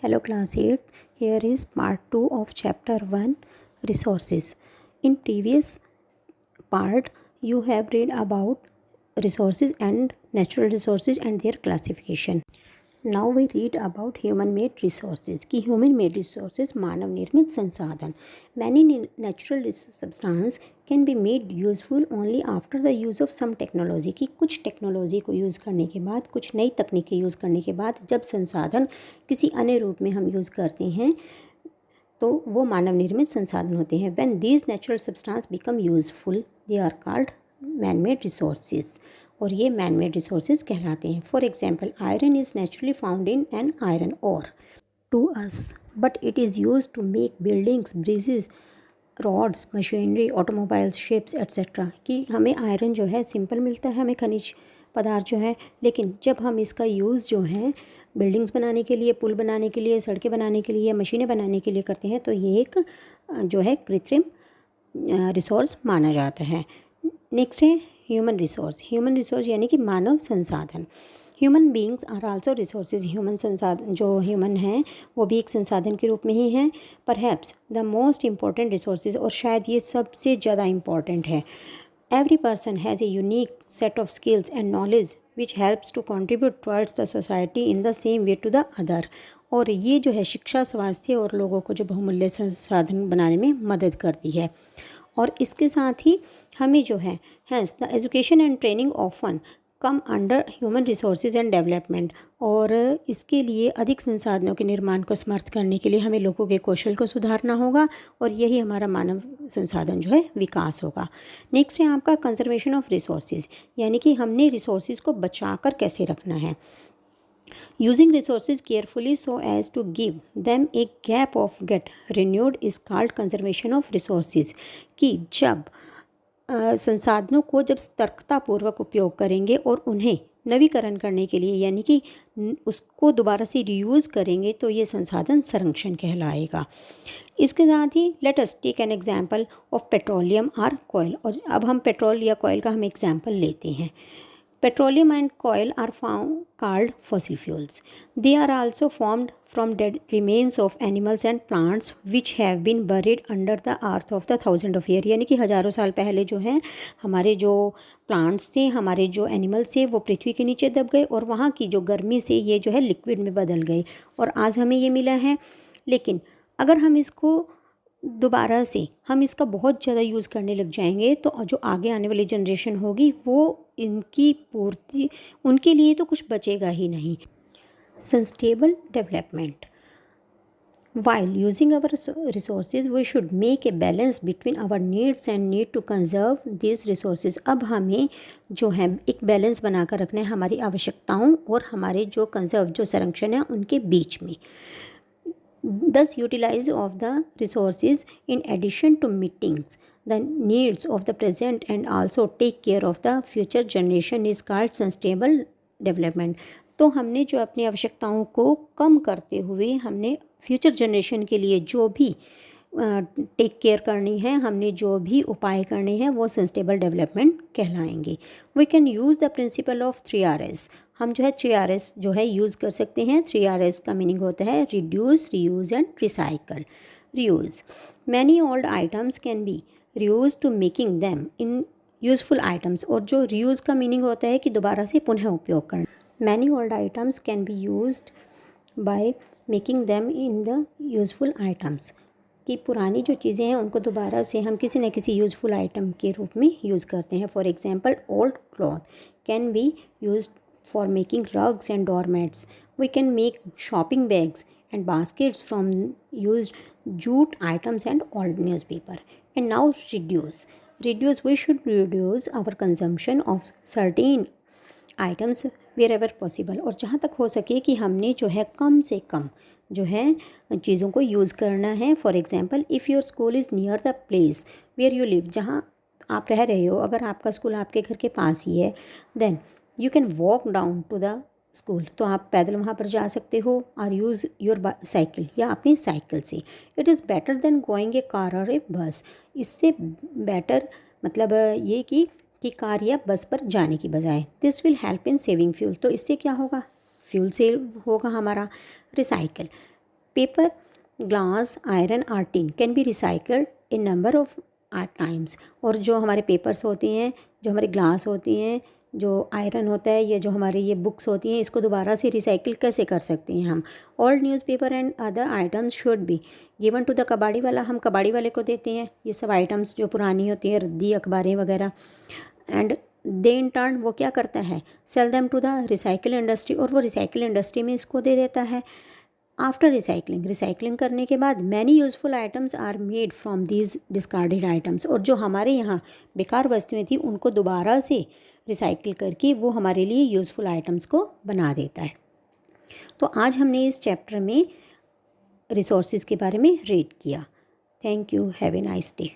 Hello class 8. Here is part 2 of chapter 1 resources. In previous part you have read about resources and natural resources and their classification. Now we read about human made resources. कि human made resources मानव निर्मित संसाधन. Many natural substance can be made useful only after the use of some technology. कि कुछ technology को use करने के बाद, कुछ नई तकनीकें यूज़ करने के बाद जब संसाधन किसी अन्य रूप में हम यूज़ करते हैं तो वो मानव निर्मित संसाधन होते हैं. When these natural substance become useful, they are called man-made resources. और ये मैन मेड रिसोर्सेज कहलाते हैं. For example, iron is naturally found in an iron ore to us, but it is use to make buildings, bridges, rods, machinery, automobiles, ships etcetera. कि हमें iron जो है simple मिलता है, हमें खनिज पदार्थ जो है, लेकिन जब हम इसका यूज़ जो है बिल्डिंग्स बनाने के लिए, पुल बनाने के लिए, सड़कें बनाने के लिए, मशीनें बनाने के लिए करते हैं तो ये एक जो है कृत्रिम रिसोर्स माना जाता है. नेक्स्ट है ह्यूमन रिसोर्स. ह्यूमन रिसोर्स यानी कि मानव संसाधन. Human beings are also resources. Human संसाधन जो ह्यूमन हैं वो भी एक संसाधन के रूप में ही हैं. Perhaps the most important resources, और शायद ये सबसे ज़्यादा इम्पॉर्टेंट है. Every person has a unique set of skills and knowledge which helps to contribute towards the society in the same way to the other. और ये जो है शिक्षा, स्वास्थ्य और लोगों को जो बहुमूल्य संसाधन बनाने में मदद करती है. और इसके साथ ही हमें जो है hence the education and training often come under human resources and development. और इसके लिए अधिक संसाधनों के निर्माण को समर्थ करने के लिए हमें लोगों के कौशल को सुधारना होगा और यही हमारा मानव संसाधन जो है विकास होगा. नेक्स्ट है आपका कंजर्वेशन ऑफ रिसोर्सेज, यानी कि हमने रिसोर्सेज को बचाकर कैसे रखना है. Using resources carefully so as to give them a gap of get renewed is called conservation of resources. कि जब संसाधनों को जब सतर्कतापूर्वक उपयोग करेंगे और उन्हें नवीकरण करने के लिए यानी कि उसको दोबारा से रीयूज़ करेंगे तो ये संसाधन संरक्षण कहलाएगा. इसके साथ ही let us take an example of petroleum और कोयल. और अब हम पेट्रोल या कोयल का हम एग्जाम्पल लेते हैं. Petroleum and coal are called fossil fuels. They are also formed from dead remains of animals and plants which have been buried under the earth of the thousands of years. यानी कि हज़ारों साल पहले जो है हमारे जो प्लांट्स थे, हमारे जो एनिमल्स थे वो पृथ्वी के नीचे दब गए और वहाँ की जो गर्मी से ये जो है लिक्विड में बदल गए और आज हमें ये मिला है. लेकिन अगर हम इसको दोबारा से हम इसका बहुत ज़्यादा यूज़ करने लग जाएंगे तो जो आगे आने वाली जनरेशन होगी वो इनकी पूर्ति उनके लिए तो कुछ बचेगा ही नहीं. Sustainable development. While using our resources, we should make a balance between our needs and need to conserve these resources. अब हमें जो है एक बैलेंस बनाकर रखना है हमारी आवश्यकताओं और हमारे जो कंजर्व जो संरक्षण है उनके बीच में. Thus, utilize of the resources in addition to meeting the needs of the present and also take care of the future generation is called sustainable development. तो हमने जो अपनी आवश्यकताओं को कम करते हुए हमने फ्यूचर जनरेशन के लिए जो भी टेक केयर करनी है, हमने जो भी उपाय करने हैं वो सस्टेनेबल डेवलपमेंट कहलाएंगे. We can use the principle of 3Rs. हम जो है 3Rs जो है यूज़ कर सकते हैं. 3Rs का मीनिंग होता है reduce, reuse and recycle. Reuse. Many old items can be reuse to making them in useful items. और जो रीयूज़ का मीनिंग होता है कि दोबारा से पुनः उपयोग करना. Many old items can be used by making them in the useful items. कि पुरानी जो चीज़ें हैं उनको दोबारा से हम किसी न किसी यूज़फुल आइटम के रूप में यूज़ करते हैं. For example, old cloth can be used for making rugs and doormats. We can make shopping bags and baskets from used jute items and old newspaper. And now reduce. We should reduce our consumption of certain items wherever possible. और जहाँ तक हो सके कि हमने जो है कम से कम जो है चीज़ों को यूज़ करना है. For example, if your school is near the place where you live, जहाँ आप रह रहे हो, अगर आपका स्कूल आपके घर के पास ही है, then you can walk down to the school. तो आप पैदल वहाँ पर जा सकते हो और यूज़ योर साइकिल या अपनी साइकिल से. It is better than going A car और ए बस. इससे बेटर मतलब ये कि कार या बस पर जाने की बजाय. This will help in saving fuel. तो इससे क्या होगा, फ्यूल सेव होगा हमारा. रिसाइकल. पेपर, ग्लास, आयरन और tin can be recycled in number of times. और जो हमारे पेपर्स होती हैं, जो हमारे ग्लास होती हैं, जो आयरन होता है, या जो हमारी ये बुक्स होती हैं, इसको दोबारा से रिसाइकिल कैसे कर सकते हैं हम। All newspaper and other items should be given to the कबाड़ी वाला, हम कबाड़ी वाले को देते हैं ये सब आइटम्स जो पुरानी होती हैं, रद्दी, अखबारें वगैरह। एंड दे इन टर्न वो क्या करता है, sell them to the recycle industry, और वो रिसाइकिल इंडस्ट्री में इसको दे देता है। आफ्टर रिसाइकलिंग, रिसाइकलिंग करने के बाद many useful items are made from these discarded items, और जो हमारे यहाँ बेकार वस्तुएं थी उनको दोबारा से रिसाइकिल करके वो हमारे लिए यूज़फुल आइटम्स को बना देता है। तो आज हमने इस चैप्टर में रिसोर्सेज के बारे में रीड किया। Thank you, have a nice day.